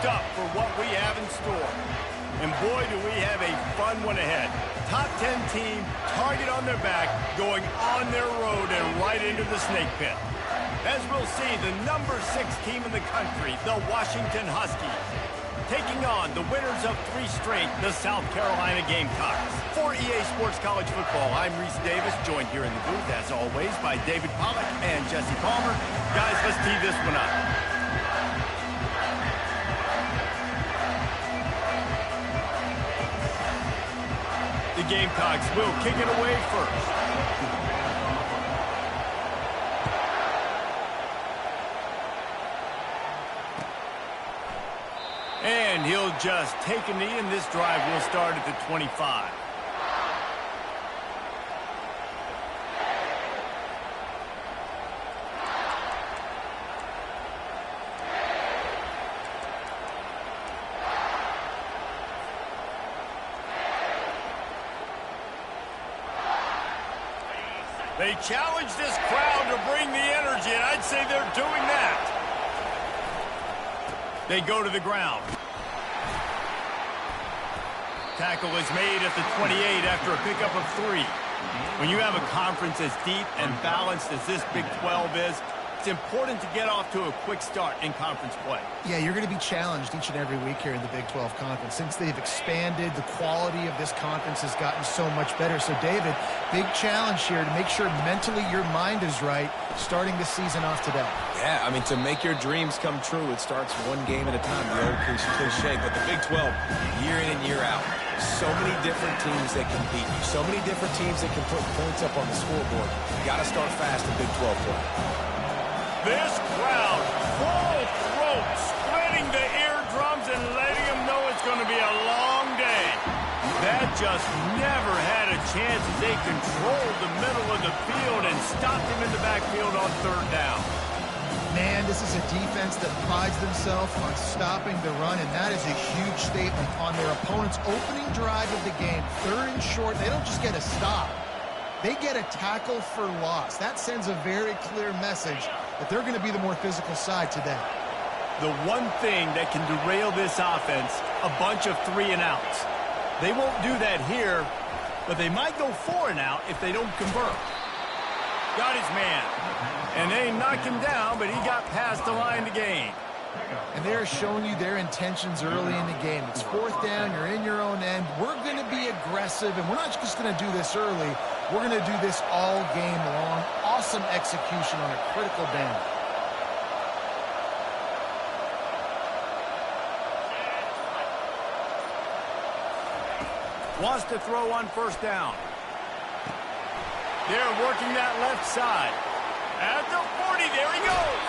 pumped up for what we have in store. And boy, do we have a fun one ahead. Top 10 team, target on their back, going on their road and right into the snake pit. As we'll see, the number 6 team in the country, the Washington Huskies, taking on the winners of 3 straight, the South Carolina Gamecocks. For EA Sports College Football, I'm Reese Davis, joined here in the booth, as always, by David Pollack and Jesse Palmer. Guys, let's tee this one up. The Gamecocks will kick it away first. And he'll just take a knee, and this drive will start at the 25. They challenge this crowd to bring the energy, and I'd say they're doing that. They go to the ground. Tackle is made at the 28 after a pickup of 3. When you have a conference as deep and balanced as this Big 12 is, it's important to get off to a quick start in conference play. Yeah, you're going to be challenged each and every week here in the Big 12 Conference. Since they've expanded, the quality of this conference has gotten so much better. So, David, big challenge here to make sure mentally your mind is right starting the season off today. Yeah, I mean, to make your dreams come true, it starts one game at a time, the old cliche. But the Big 12, year in and year out, so many different teams that can beat you, so many different teams that can put points up on the scoreboard. You got to start fast in Big 12 play. This crowd, full throat, spreading the eardrums and letting them know it's going to be a long day. That just never had a chance as they controlled the middle of the field and stopped him in the backfield on 3rd down. Man, this is a defense that prides themselves on stopping the run, and that is a huge statement on their opponent's opening drive of the game. 3rd and short, they don't just get a stop. They get a tackle for loss. That sends a very clear message that they're going to be the more physical side today. The one thing that can derail this offense, a bunch of 3 and outs. They won't do that here, but they might go 4 and out if they don't convert. Got his man. And they knocked him down, but he got past the line to gain. And they're showing you their intentions early in the game. It's 4th down, you're in your own end. We're going to be aggressive, and we're not just going to do this early. We're going to do this all game long. Awesome execution on a critical down. Wants to throw on 1st down. They're working that left side. At the 40, there he goes.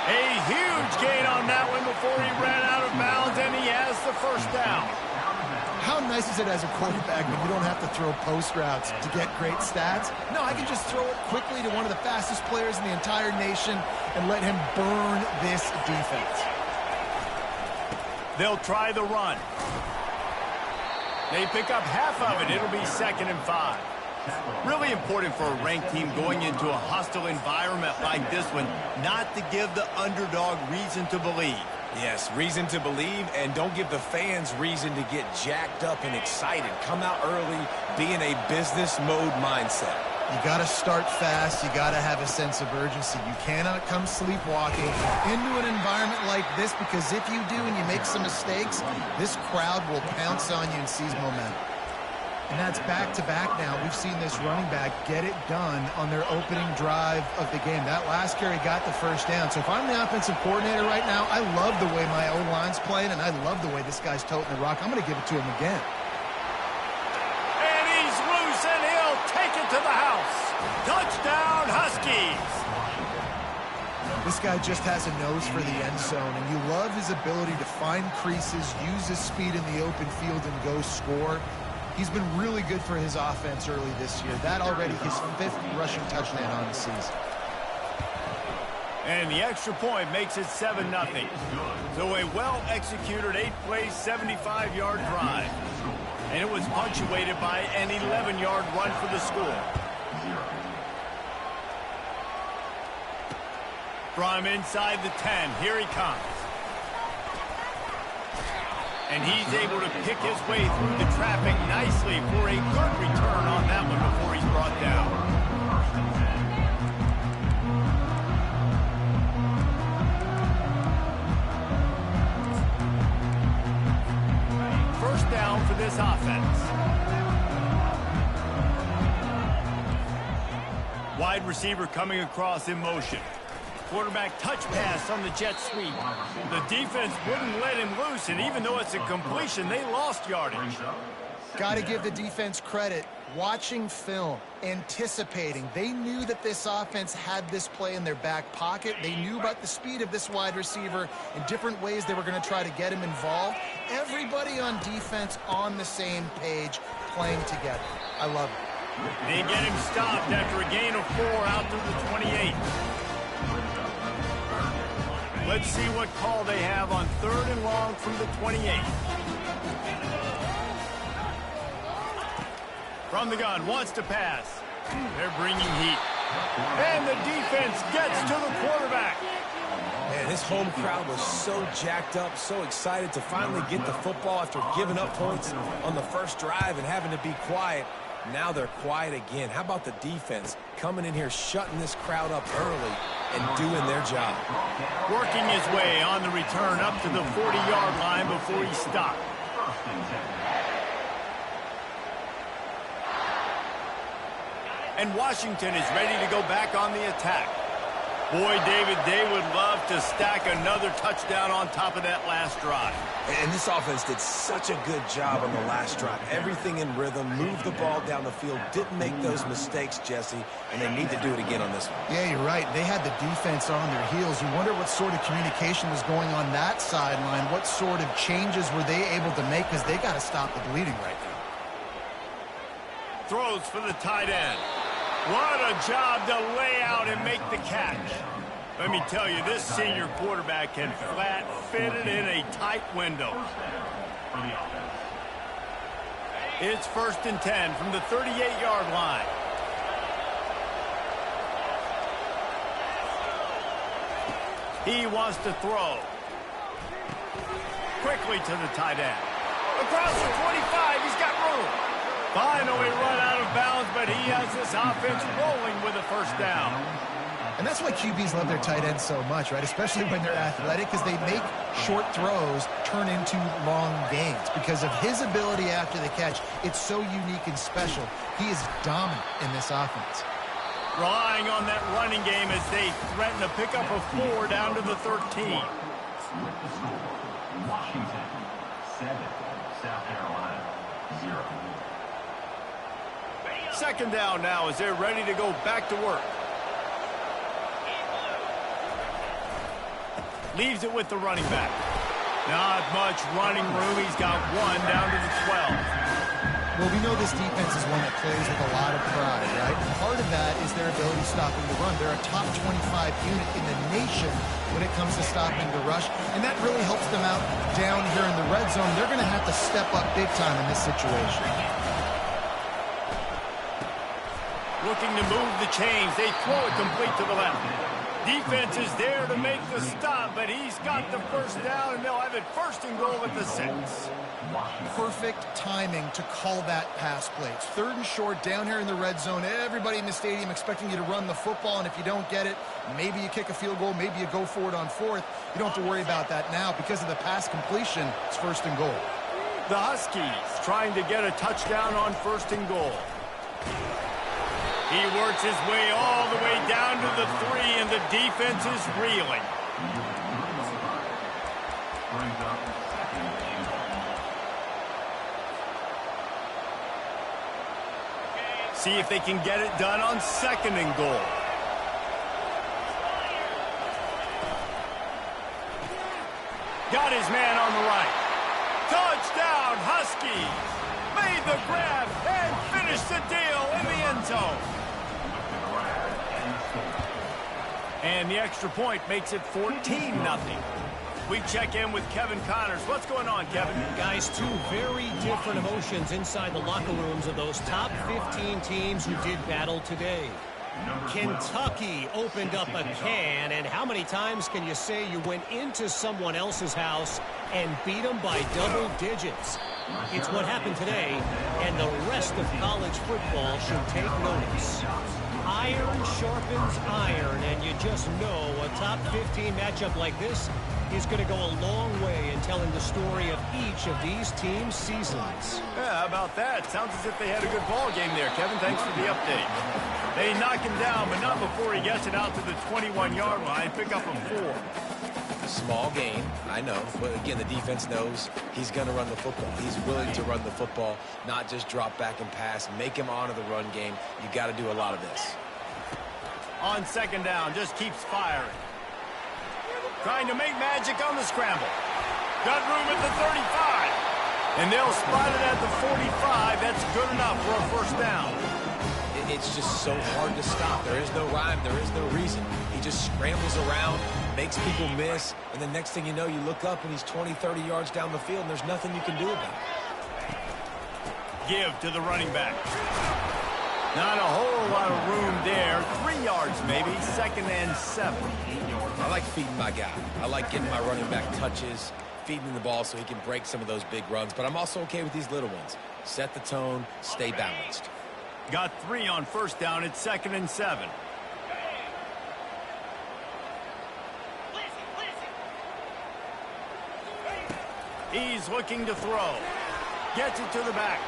A huge gain on that one before he ran out of bounds, and he has the 1st down. How nice is it as a quarterback when you don't have to throw post routes to get great stats? No, I can just throw it quickly to one of the fastest players in the entire nation and let him burn this defense. They'll try the run. They pick up half of it. It'll be 2nd and 5. Really important for a ranked team going into a hostile environment like this one, not to give the underdog reason to believe. Yes, reason to believe, and don't give the fans reason to get jacked up and excited. Come out early, be in a business mode mindset. You got to start fast. You got to have a sense of urgency. You cannot come sleepwalking into an environment like this, because if you do and you make some mistakes, this crowd will pounce on you and seize momentum. And that's back-to-back now. We've seen this running back get it done on their opening drive of the game. That last carry got the 1st down. So if I'm the offensive coordinator right now, I love the way my O-line's playing, and I love the way this guy's toting the rock. I'm going to give it to him again. And he's loose, and he'll take it to the house. Touchdown, Huskies. This guy just has a nose for the end zone, and you love his ability to find creases, use his speed in the open field, and go score. He's been really good for his offense early this year. That already his 5th rushing touchdown on the season. And the extra point makes it 7-0. So a well-executed 8-play, 75-yard drive. And it was punctuated by an 11-yard run for the score. From inside the 10, here he comes. And he's able to pick his way through the traffic nicely for a good return on that one before he's brought down. First down for this offense. Wide receiver coming across in motion. Quarterback touch pass on the jet sweep. The defense wouldn't let him loose, and even though it's a completion, they lost yardage. Got to give the defense credit. Watching film, anticipating. They knew that this offense had this play in their back pocket. They knew about the speed of this wide receiver in different ways they were going to try to get him involved. Everybody on defense on the same page, playing together. I love it. They get him stopped after a gain of 4 out to the 28. Let's see what call they have on 3rd and long from the 28. From the gun, wants to pass. They're bringing heat. And the defense gets to the quarterback. Man, this home crowd was so jacked up, so excited to finally get the football after giving up points on the first drive and having to be quiet. Now they're quiet again. How about the defense coming in here, shutting this crowd up early and doing their job? Working his way on the return up to the 40-yard line before he stopped. And Washington is ready to go back on the attack. Boy, David, they would love to stack another touchdown on top of that last drive. And this offense did such a good job on the last drive. Everything in rhythm, moved the ball down the field, didn't make those mistakes, Jesse, and they need to do it again on this one. Yeah, you're right. They had the defense on their heels. You wonder what sort of communication was going on that sideline. What sort of changes were they able to make, because they got to stop the bleeding right now. Throws for the tight end. What a job to lay out and make the catch. Let me tell you, this senior quarterback can flat fit it in a tight window. It's 1st and 10 from the 38-yard line. He wants to throw. Quickly to the tight end. Across the 25, he's got room. Finally run out of bounds, but he has this offense rolling with a first down. And that's why QBs love their tight ends so much, right? Especially when they're athletic, because they make short throws turn into long gains. Because of his ability after the catch, it's so unique and special. He is dominant in this offense. Relying on that running game as they threaten to pick up a 4 down to the 13. Washington, 7, South Carolina, 0. Second down now as they're ready to go back to work. Leaves it with the running back. Not much running room. He's got 1 down to the 12. Well, we know this defense is one that plays with a lot of pride, right? And part of that is their ability stopping the run. They're a top 25 unit in the nation when it comes to stopping the rush, and that really helps them out down here in the red zone. They're going to have to step up big time in this situation. Looking to move the chains. They throw it complete to the left. Defense is there to make the stop, but he's got the first down, and they'll have it 1st and goal at the 6. Perfect timing to call that pass play. It's 3rd and short down here in the red zone. Everybody in the stadium expecting you to run the football, and if you don't get it, maybe you kick a field goal, maybe you go for it on 4th. You don't have to worry about that now. Because of the pass completion, it's 1st and goal. The Huskies trying to get a touchdown on 1st and goal. He works his way all the way down to the 3, and the defense is reeling. See if they can get it done on 2nd and goal. Got his man on the right. Touchdown, Huskies. Made the grab and finished the deal in the end zone. And the extra point makes it 14-0. We check in with Kevin Connors. What's going on, Kevin? Guys, 2 very different emotions inside the locker rooms of those top 15 teams who did battle today. Number 12. Kentucky opened up a can, and how many times can you say you went into someone else's house and beat them by double digits? It's what happened today, and the rest of college football should take notice. Iron sharpens iron, and you just know a top 15 matchup like this is going to go a long way in telling the story of each of these teams' seasons. Yeah, how about that? Sounds as if they had a good ball game there, Kevin. Thanks for the update. They knock him down, but not before he gets it out to the 21-yard line. Pick up a 4. Small gain, I know, but again, the defense knows he's going to run the football. He's willing to run the football, not just drop back and pass, make him honor the run game. You got to do a lot of this. On second down, just keeps firing. Trying to make magic on the scramble. Got room at the 35. And they'll spot it at the 45. That's good enough for a first down. It's just so hard to stop. There is no rhyme. There is no reason. He just scrambles around, makes people miss, and the next thing you know, you look up and he's 20, 30 yards down the field, and there's nothing you can do about it. Give to the running back. Not a whole lot of room there. 3 yards maybe, 2nd and 7. I like feeding my guy. I like getting my running back touches, feeding him the ball so he can break some of those big runs, but I'm also okay with these little ones. Set the tone, stay balanced. Got 3 on first down. It's 2nd and 7. He's looking to throw. Gets it to the back.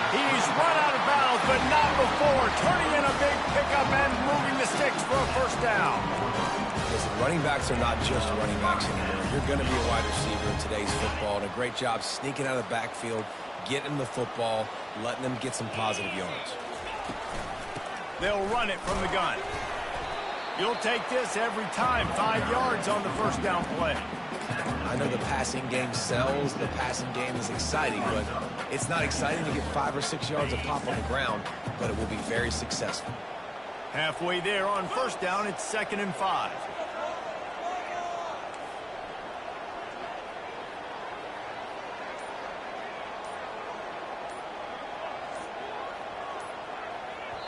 He's run out of bounds, but not before. Turning in a big pickup and moving the sticks for a first down. Listen, running backs are not just running backs anymore. You're going to be a wide receiver in today's football, and a great job sneaking out of the backfield, getting the football, letting them get some positive yards. They'll run it from the gun. You'll take this every time. 5 yards on the first down play. I know the passing game sells, the passing game is exciting, but it's not exciting to get 5 or 6 yards of pop on the ground, but it will be very successful. Halfway there on first down, it's 2nd and 5.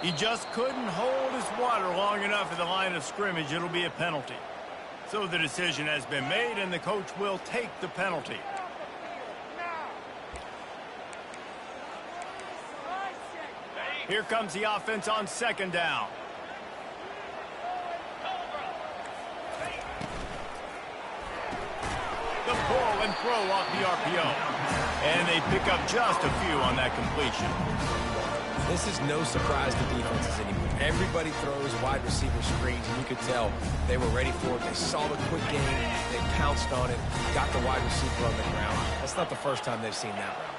He just couldn't hold his water long enough at the line of scrimmage. It'll be a penalty. So the decision has been made, and the coach will take the penalty. Here comes the offense on second down. The pull and throw off the RPO. And they pick up just a few on that completion. This is no surprise to defenses anymore. Everybody throws wide receiver screens, and you could tell they were ready for it. They saw the quick game, they pounced on it, got the wide receiver on the ground. That's not the first time they've seen that route.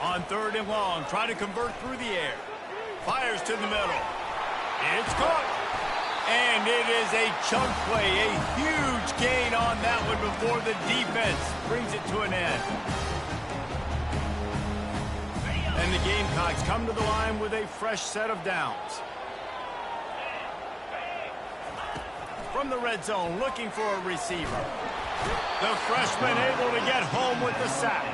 On 3rd and long, try to convert through the air. Fires to the middle. It's caught. And it is a chunk play, a huge gain on that one before the defense brings it to an end. And the Gamecocks come to the line with a fresh set of downs. From the red zone, looking for a receiver. The freshman able to get home with the sack.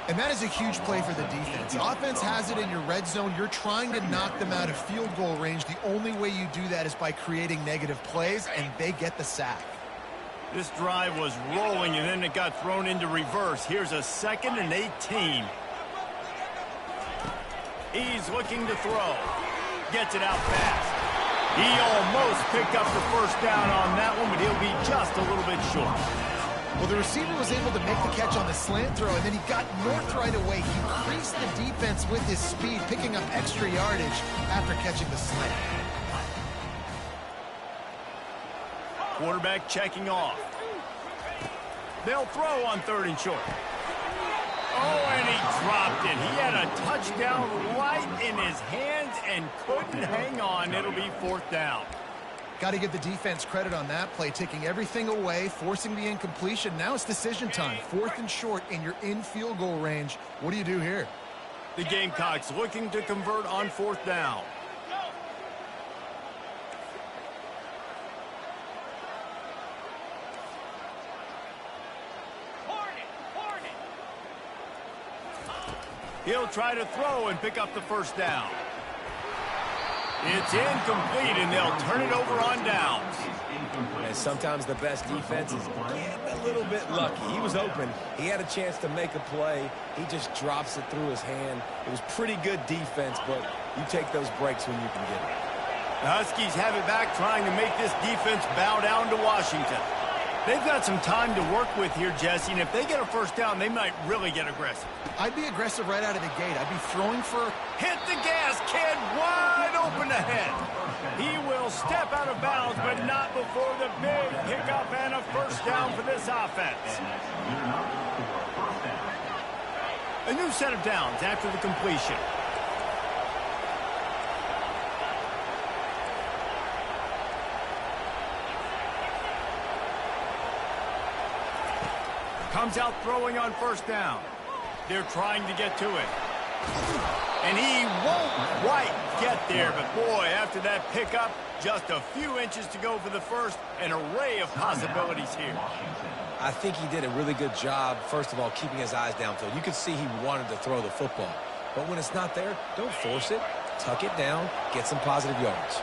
And that is a huge play for the defense. Offense has it in your red zone. You're trying to knock them out of field goal range. The only way you do that is by creating negative plays, and they get the sack. This drive was rolling, and then it got thrown into reverse. Here's a 2nd and 18. He's looking to throw. Gets it out fast. He almost picked up the first down on that one, but he'll be just a little bit short. Well, the receiver was able to make the catch on the slant throw, and then he got north right away. He creased the defense with his speed, picking up extra yardage after catching the slant. Quarterback checking off. They'll throw on 3rd and short. Oh, and he dropped it. He had a touchdown right in his hands and couldn't hang on. It'll be 4th down. Got to give the defense credit on that play, taking everything away, forcing the incompletion. Now it's decision time. 4th and short, and you're in field goal range. What do you do here? The Gamecocks looking to convert on 4th down. He'll try to throw and pick up the first down. It's incomplete, and they'll turn it over on downs. And sometimes the best defense is getting a little bit lucky. He was open. He had a chance to make a play. He just drops it through his hand. It was pretty good defense, but you take those breaks when you can get it. The Huskies have it back, trying to make this defense bow down to Washington. They've got some time to work with here, Jesse, and if they get a first down, they might really get aggressive. I'd be aggressive right out of the gate. I'd be throwing for... Hit the gas, kid, wide open ahead. He will step out of bounds, but not before the big pickup and a first down for this offense. A new set of downs after the completion. Comes out throwing on first down. They're trying to get to it. And he won't quite get there, but boy, after that pickup, just a few inches to go for the first. An array of possibilities here. I think he did a really good job, first of all, keeping his eyes downfield. You could see he wanted to throw the football. But when it's not there, don't force it. Tuck it down, get some positive yards.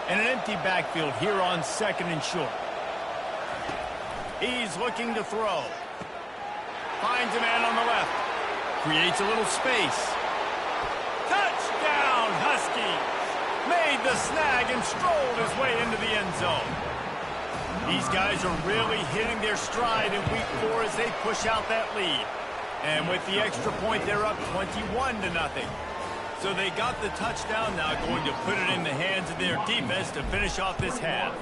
And an empty backfield here on second and short. He's looking to throw. Finds a man on the left. Creates a little space. Touchdown, Huskies! Made the snag and strolled his way into the end zone. These guys are really hitting their stride in week 4 as they push out that lead. And with the extra point, they're up 21-0. So they got the touchdown, now going to put it in the hands of their defense to finish off this half.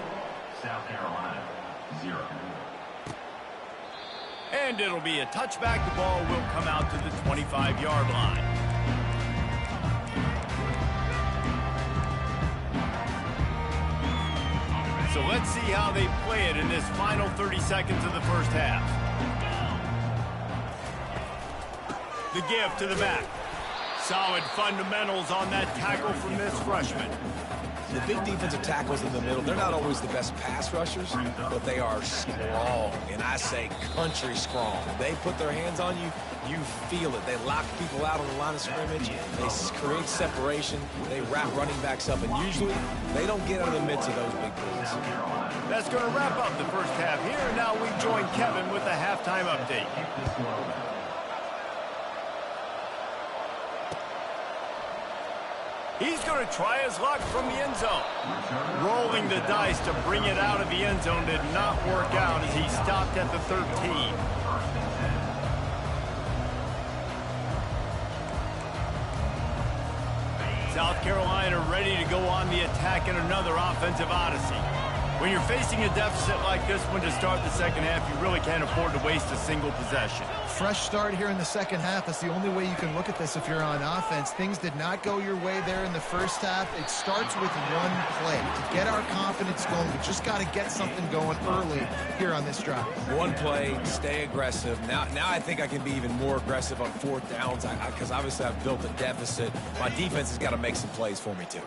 South Carolina, 0. And it'll be a touchback. The ball will come out to the 25-yard line. So let's see how they play it in this final 30 seconds of the first half. The give to the back. Solid fundamentals on that tackle from this freshman. The big defensive tackles in the middle, they're not always the best pass rushers, but they are strong, and I say country strong. They put their hands on you, you feel it. They lock people out on the line of scrimmage. They create separation. They wrap running backs up, and usually they don't get out of the midst of those big plays. That's going to wrap up the first half here. Now we join Kevin with the halftime update. He's going to try his luck from the end zone. Rolling the dice to bring it out of the end zone did not work out as he stopped at the 13. South Carolina ready to go on the attack in another offensive odyssey. When you're facing a deficit like this one to start the second half, you really can't afford to waste a single possession. Fresh start here in the second half. That's the only way you can look at this if you're on offense. Things did not go your way there in the first half. It starts with one play. To get our confidence going, we just got to get something going early here on this drive. One play, stay aggressive. Now I think I can be even more aggressive on fourth downs because obviously I've built a deficit. My defense has got to make some plays for me too.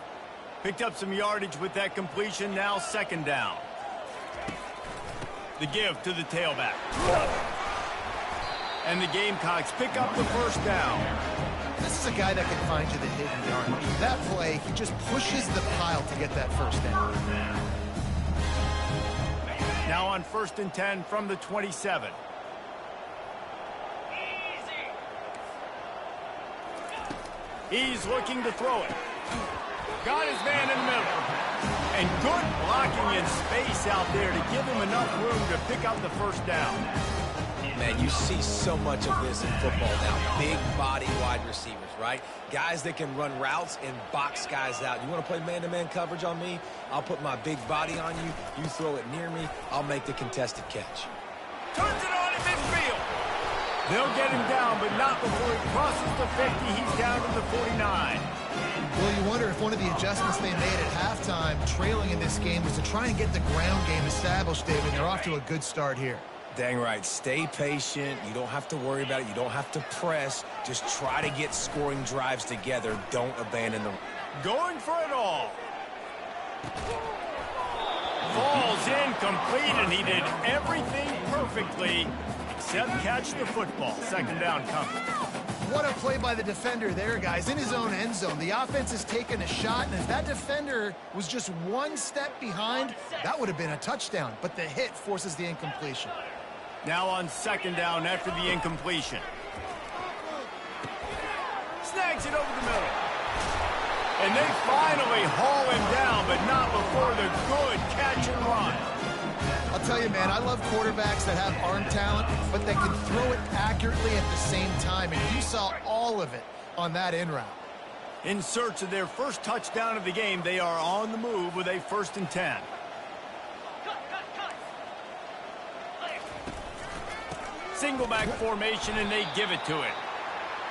Picked up some yardage with that completion. Now second down. The give to the tailback. And the Gamecocks pick up the first down. This is a guy that can find you the hidden yard. That play, he just pushes the pile to get that first down. Now on 1st and 10 from the 27. He's looking to throw it. Got his man in the middle. And good blocking in space out there to give him enough room to pick up the first down. Man, you see so much of this in football now. Big body wide receivers, right? Guys that can run routes and box guys out. You want to play man-to-man coverage on me? I'll put my big body on you. You throw it near me, I'll make the contested catch. Turns it on at midfield. They'll get him down, but not before he crosses the 50. He's down to the 49. Well, you wonder if one of the adjustments they made at halftime, trailing in this game, was to try and get the ground game established, David. They're off to a good start here. Dang right. Stay patient. You don't have to worry about it. You don't have to press. Just try to get scoring drives together. Don't abandon them. Going for it all. Falls incomplete, and he did everything perfectly except catch the football. Second down coming. What a play by the defender there, guys. In his own end zone, the offense has taken a shot, and if that defender was just one step behind, that would have been a touchdown. But the hit forces the incompletion. Now on second down after the incompletion. Snags it over the middle. And they finally haul him down, but not before the good catch and run. I'll tell you, man, I love quarterbacks that have arm talent, but that can throw it accurately at the same time, and you saw all of it on that in route. In search of their first touchdown of the game, they are on the move with a 1st and 10. Single back formation, and they give it to it.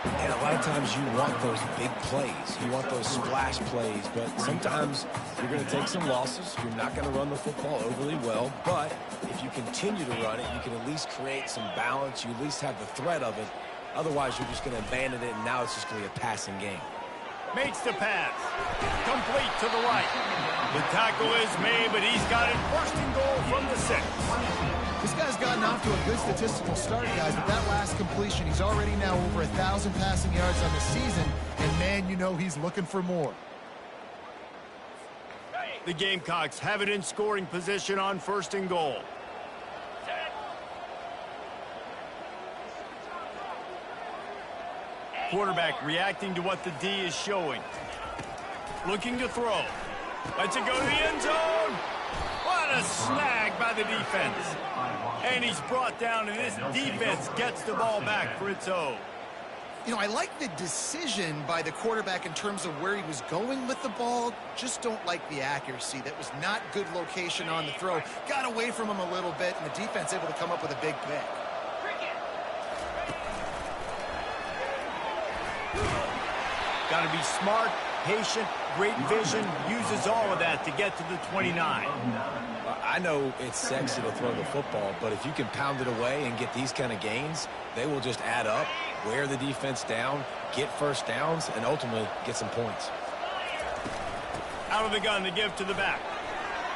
And a lot of times you want those big plays. You want those splash plays, but sometimes you're going to take some losses. You're not going to run the football overly well, but if you continue to run it, you can at least create some balance. You at least have the threat of it. Otherwise, you're just going to abandon it, and now it's just going to be a passing game. Makes the pass. Complete to the right. The tackle is made, but he's got it 1st and goal from the 6. This guy's gotten off to a good statistical start, guys, but that last completion, he's already now over 1,000 passing yards on the season, and man, you know he's looking for more. The Gamecocks have it in scoring position on 1st and goal. Quarterback reacting to what the D is showing. Looking to throw. Lets it go to the end zone. What a snag by the defense. And he's brought down, and this defense gets the ball back for its own. You know, I like the decision by the quarterback in terms of where he was going with the ball. Just don't like the accuracy. That was not good location on the throw. Got away from him a little bit, and the defense able to come up with a big pick. Got to be smart, patient, great vision, uses all of that to get to the 29. I know it's sexy to throw the football, but if you can pound it away and get these kind of gains, they will just add up, wear the defense down, get first downs, and ultimately get some points. Out of the gun to give to the back.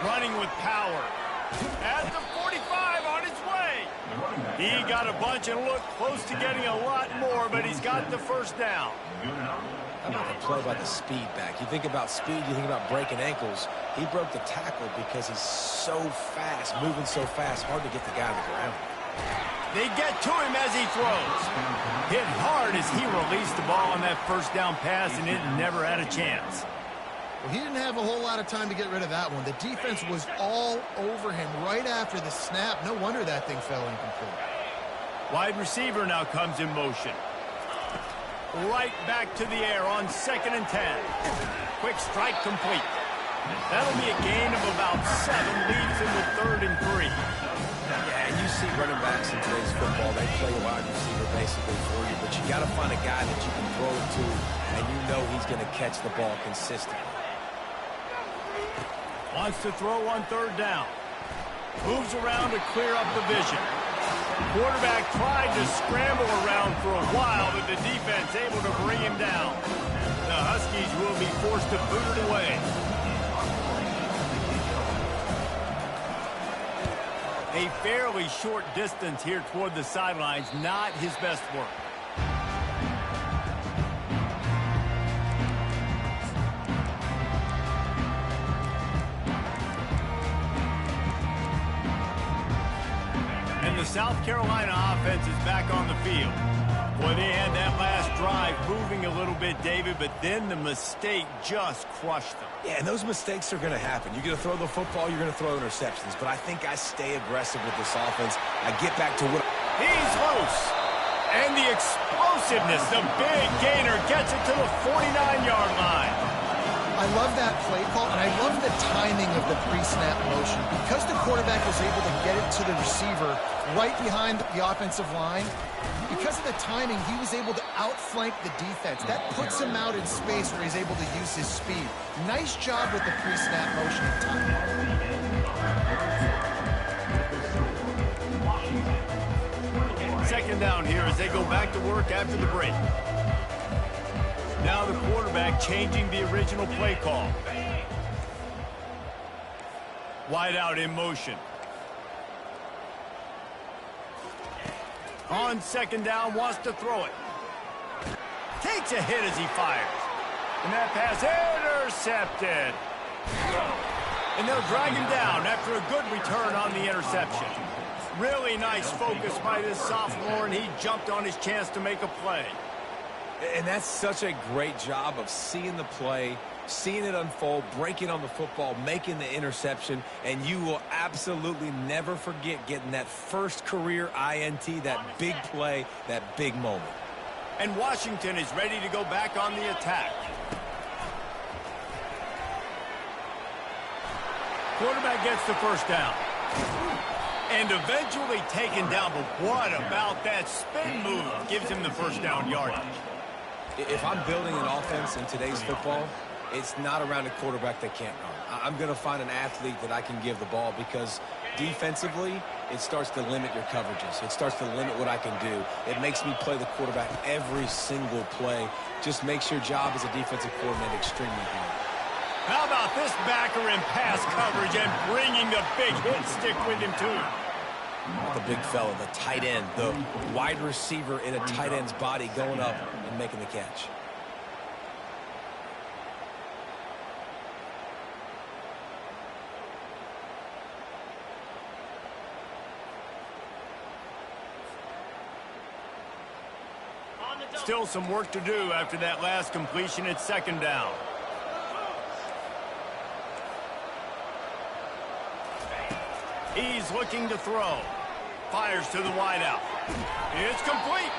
Running with power. At the 45 on his way. He got a bunch and looked close to getting a lot more, but he's got the 1st down. How about the play by the speed back? You think about speed, you think about breaking ankles. He broke the tackle because he's so fast, moving so fast, hard to get the guy on the ground. They get to him as he throws. Hit hard as he released the ball on that 1st down pass, and it never had a chance. Well, he didn't have a whole lot of time to get rid of that one. The defense was all over him right after the snap. No wonder that thing fell incomplete. Wide receiver now comes in motion. Right back to the air on 2nd and 10. Quick strike complete. That'll be a gain of about 7, leads him to 3rd and 3. Yeah, and you see running backs in today's football, they play a wide receiver basically for you, but you got to find a guy that you can throw it to, and you know he's going to catch the ball consistently. Wants to throw on 3rd down. Moves around to clear up the vision. Quarterback tried to scramble around for a while, but the defense able to bring him down. The Huskies will be forced to boot it away. A fairly short distance here toward the sidelines, not his best work. And the South Carolina offense is back on the field. Boy, they had that last drive moving a little bit, David, but then the mistake just crushed them. Yeah, and those mistakes are going to happen. You're going to throw the football, you're going to throw interceptions, but I think I stay aggressive with this offense. I get back to what... He's loose. And the explosiveness, the big gainer gets it to the 49-yard line. I love that play call, and I love the timing of the pre-snap motion. Because the quarterback was able to get it to the receiver right behind the offensive line, because of the timing, he was able to outflank the defense. That puts him out in space where he's able to use his speed. Nice job with the pre-snap motion and timing. Second down here as they go back to work after the break. Now the quarterback changing the original play call. Wide out in motion. On 2nd down, wants to throw it. Takes a hit as he fires. And that pass intercepted. And they'll drag him down after a good return on the interception. Really nice focus by this sophomore, and he jumped on his chance to make a play. And that's such a great job of seeing the play, seeing it unfold, breaking on the football, making the interception, and you will absolutely never forget getting that first career INT, that big play, that big moment. And Washington is ready to go back on the attack. Quarterback gets the first down. And eventually taken down, but what about that spin move? Gives him the first down yardage. If I'm building an offense in today's football, it's not around a quarterback that can't run. I'm going to find an athlete that I can give the ball because defensively, it starts to limit your coverages. It starts to limit what I can do. It makes me play the quarterback every single play. Just makes your job as a defensive coordinator extremely hard. How about this backer in pass coverage and bringing the big hit stick with him, too? The big fella, the tight end, the wide receiver in a tight end's body going up and making the catch. Still some work to do after that last completion at second down. He's looking to throw. Fires to the wideout. It's complete.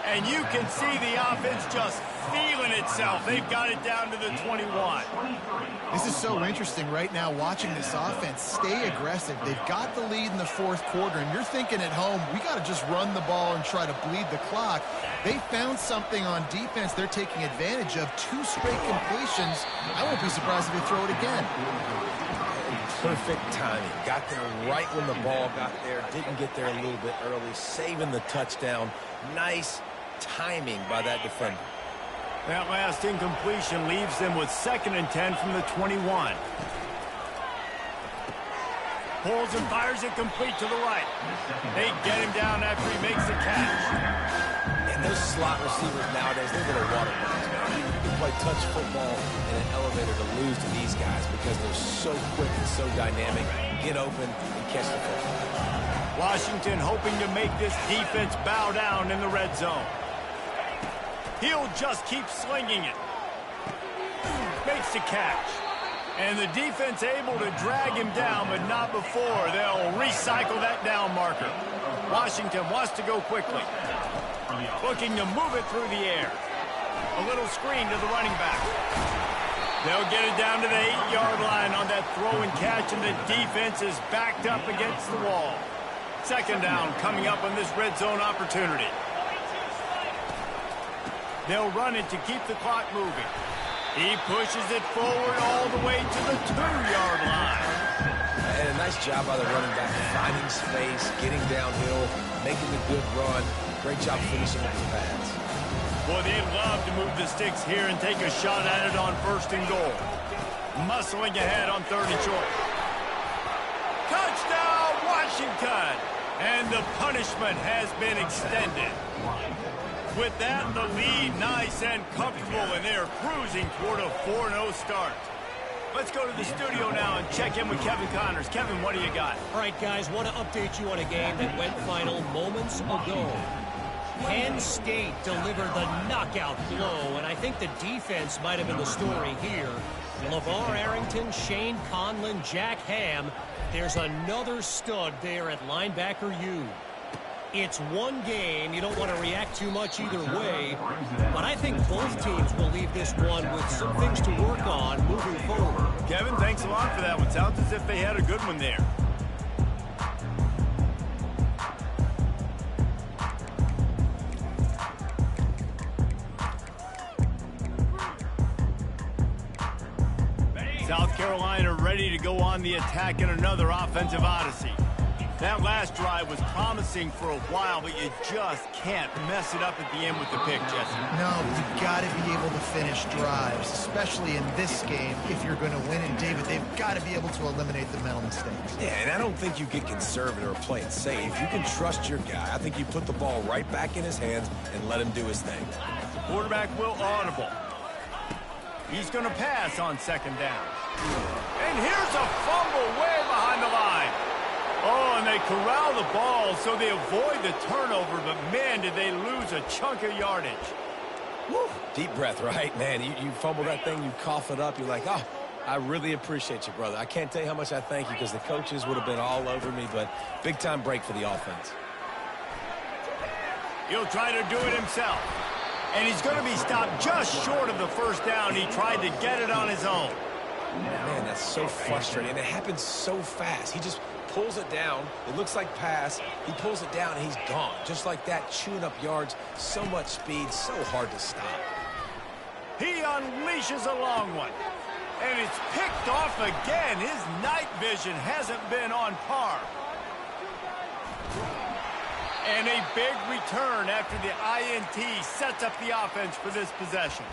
And you can see the offense just feeling itself. They've got it down to the 21. This is so interesting right now watching this offense stay aggressive. They've got the lead in the fourth quarter, and you're thinking at home, we got to just run the ball and try to bleed the clock. They found something on defense they're taking advantage of. 2 straight completions. I won't be surprised if they throw it again. Perfect timing. Got there right when the ball got there. Didn't get there a little bit early. Saving the touchdown. Nice timing by that defender. That last incompletion leaves them with 2nd and 10 from the 21. Pulls and fires it complete to the right. They get him down after he makes the catch. And those slot receivers nowadays, they're little water boys, man. You can play touch football in an elevator to lose to these guys because they're so quick and so dynamic. Get open and catch the football. Washington hoping to make this defense bow down in the red zone. He'll just keep slinging it. Makes the catch. And the defense able to drag him down, but not before they'll recycle that down marker. Washington wants to go quickly. Looking to move it through the air. A little screen to the running back. They'll get it down to the 8-yard line on that throw and catch, and the defense is backed up against the wall. 2nd down coming up on this red zone opportunity. They'll run it to keep the clock moving. He pushes it forward all the way to the 2-yard line. And a nice job by the running back, finding space, getting downhill, making a good run. Great job finishing with his pads. Boy, they'd love to move the sticks here and take a shot at it on 1st and goal. Muscling ahead on 3rd and short. Touchdown, Washington! And the punishment has been extended. With that, the lead nice and comfortable, and they're cruising toward a 4-0 start. Let's go to the studio now and check in with Kevin Connors. Kevin, what do you got? All right, guys, want to update you on a game that went final moments ago. Penn State delivered the knockout blow, and I think the defense might have been the story here. LeVar Arrington, Shane Conlon, Jack Ham. There's another stud there at linebacker U. It's one game. You don't want to react too much either way, but I think both teams will leave this one with some things to work on moving forward. Kevin, thanks a lot for that one. Sounds as if they had a good one there. South Carolina ready to go on the attack in another offensive odyssey. That last drive was promising for a while, but you just can't mess it up at the end with the pick, Jesse. No, you've got to be able to finish drives, especially in this game if you're going to win. And, David, they've got to be able to eliminate the mental mistakes. Yeah, and I don't think you get conservative or play it safe. You can trust your guy. I think you put the ball right back in his hands and let him do his thing. Quarterback will audible. He's going to pass on second down. And here's a fumble way behind the line. Oh, and they corral the ball so they avoid the turnover, but man, did they lose a chunk of yardage. Woo. Deep breath, right? Man, you fumble that thing, you cough it up, you're like, oh, I really appreciate you, brother. I can't tell you how much I thank you because the coaches would have been all over me, but big-time break for the offense. He'll try to do it himself. And he's going to be stopped just short of the first down. He tried to get it on his own. Man, that's so frustrating. And it happens so fast. He just pulls it down. It looks like pass. He pulls it down, and he's gone. Just like that, chewing up yards. So much speed, so hard to stop. He unleashes a long one. And it's picked off again. His night vision hasn't been on par. And a big return after the INT sets up the offense for this possession.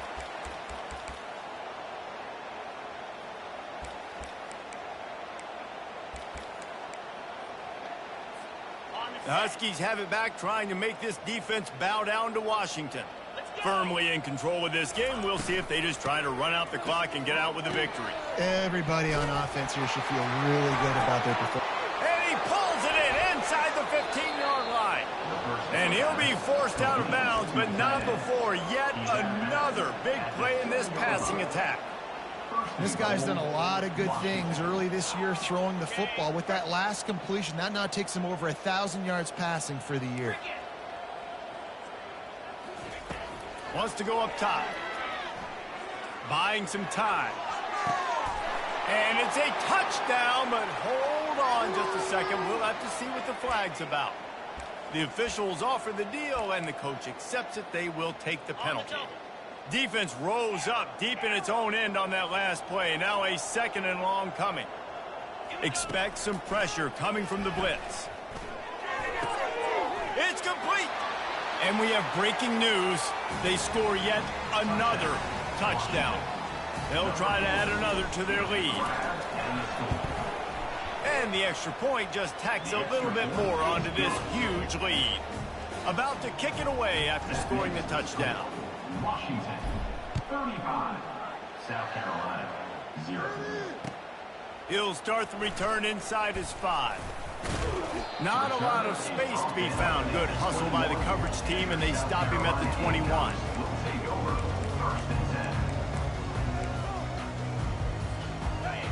The Huskies have it back, trying to make this defense bow down to Washington. Firmly in control of this game. We'll see if they just try to run out the clock and get out with a victory. Everybody on offense here should feel really good about their performance. And he pulls it in inside the 15-yard line. And he'll be forced out of bounds, but not before yet another big play in this passing attack. This guy's done a lot of good things early this year throwing the football. With that last completion, that now takes him over 1,000 yards passing for the year. Wants to go up top. Buying some time. And it's a touchdown, but hold on just a second. We'll have to see what the flag's about. The officials offer the deal, and the coach accepts it. They will take the penalty. Defense rose up deep in its own end on that last play. Now a second and long coming. Expect some pressure coming from the blitz. It's complete. And we have breaking news. They score yet another touchdown. They'll try to add another to their lead. And the extra point just tacks a little bit more onto this huge lead. About to kick it away after scoring the touchdown. Washington, 35. South Carolina, 0. He'll start the return inside his 5. Not a lot of space to be found. Good hustle by the coverage team, and they stop him at the 21.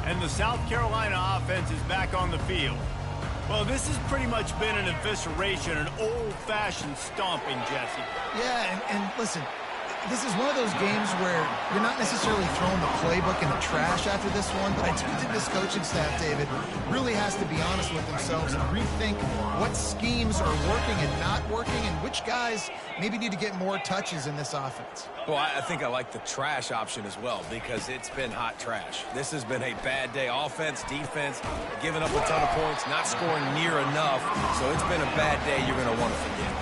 And the South Carolina offense is back on the field. Well, this has pretty much been an evisceration, an old-fashioned stomping, Jesse. Yeah, and listen, this is one of those games where you're not necessarily throwing the playbook in the trash after this one, but I do think this coaching staff, David, really has to be honest with themselves and rethink what schemes are working and not working and which guys maybe need to get more touches in this offense. Well, I think I like the trash option as well because it's been hot trash. This has been a bad day. Offense, defense, giving up a ton of points, not scoring near enough. So it's been a bad day you're going to want to forget.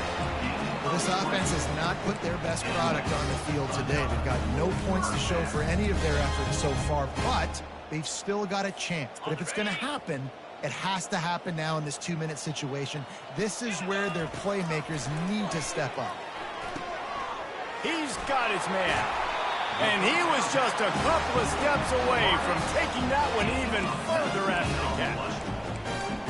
Well, this offense has not put their best product on the field today. They've got no points to show for any of their efforts so far, but they've still got a chance. But if it's going to happen, it has to happen now in this 2-minute situation. This is where their playmakers need to step up. He's got his man. And he was just a couple of steps away from taking that one even further after the catch.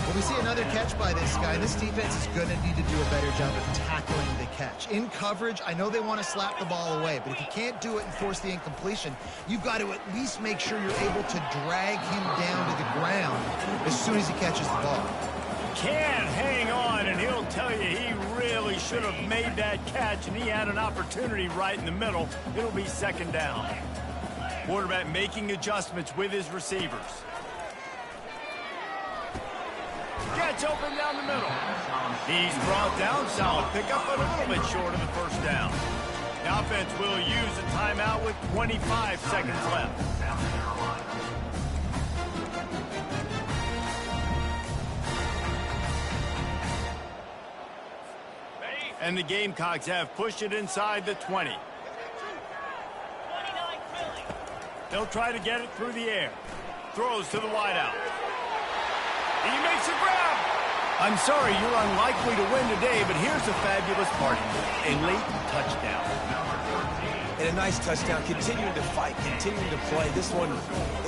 Well, we see another catch by this guy. This defense is going to need to do a better job of tackling the catch. In coverage, I know they want to slap the ball away, but if you can't do it and force the incompletion, you've got to at least make sure you're able to drag him down to the ground as soon as he catches the ball. Can't hang on, and he'll tell you he really should have made that catch, and he had an opportunity right in the middle. It'll be second down. Quarterback making adjustments with his receivers. Gets open down the middle. He's brought down, solid pickup, but a little bit short of the first down. The offense will use a timeout with 25 seconds left. And the Gamecocks have pushed it inside the 20. They'll try to get it through the air. Throws to the wideout. He makes a grab. I'm sorry you're unlikely to win today, but here's the fabulous part. A late touchdown. And a nice touchdown, continuing to fight, continuing to play. This one,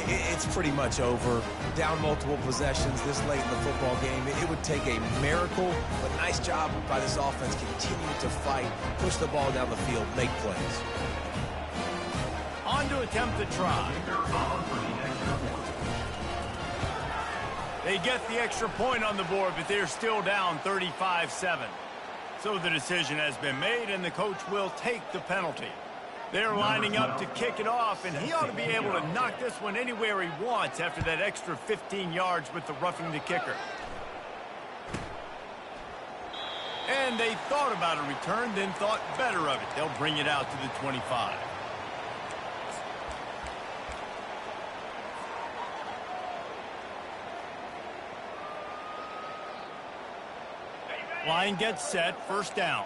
it's pretty much over. Down multiple possessions this late in the football game. It would take a miracle, but nice job by this offense. Continue to fight, push the ball down the field, make plays. On to attempt the try. They get the extra point on the board, but they're still down 35-7. So the decision has been made, and the coach will take the penalty. They're lining up to kick it off, and he ought to be able to knock this one anywhere he wants after that extra 15 yards with the roughing the kicker. And they thought about a return, then thought better of it. They'll bring it out to the 25. Line gets set, first down.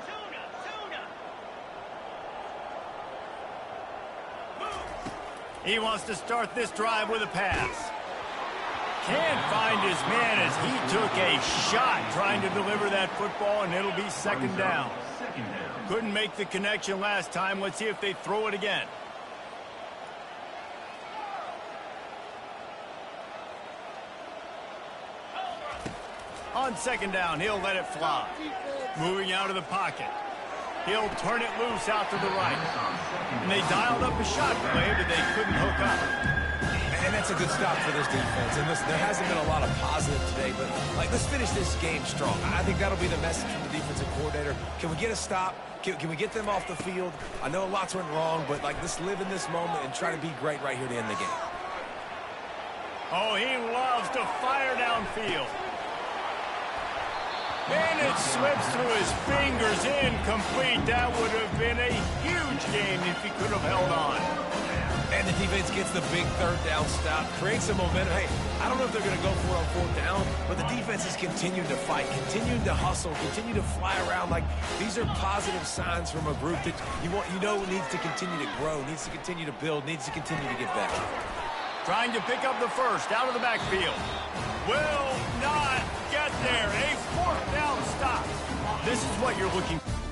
He wants to start this drive with a pass. Can't find his man as he took a shot trying to deliver that football, and it'll be second down. Couldn't make the connection last time. Let's see if they throw it again. On second down, he'll let it fly. Moving out of the pocket. He'll turn it loose out to the right. And they dialed up a shot play, but they couldn't hook up. And that's a good stop for this defense. And listen, there hasn't been a lot of positive today, but let's finish this game strong. I think that'll be the message from the defensive coordinator. Can we get a stop? Can we get them off the field? I know lots went wrong, but let's live in this moment and try to be great right here to end the game. Oh, he loves to fire downfield. And it slips through his fingers, incomplete. That would have been a huge game if he could have held on. And the defense gets the big third down stop, creates some momentum. Hey, I don't know if they're going to go for it on fourth down, but the defense is continuing to fight, continuing to hustle, continue to fly around. These are positive signs from a group that you know needs to continue to grow, needs to continue to build, needs to continue to get better. Trying to pick up the first out of the backfield. Will not get there. A fourth down stop. This is what you're looking for.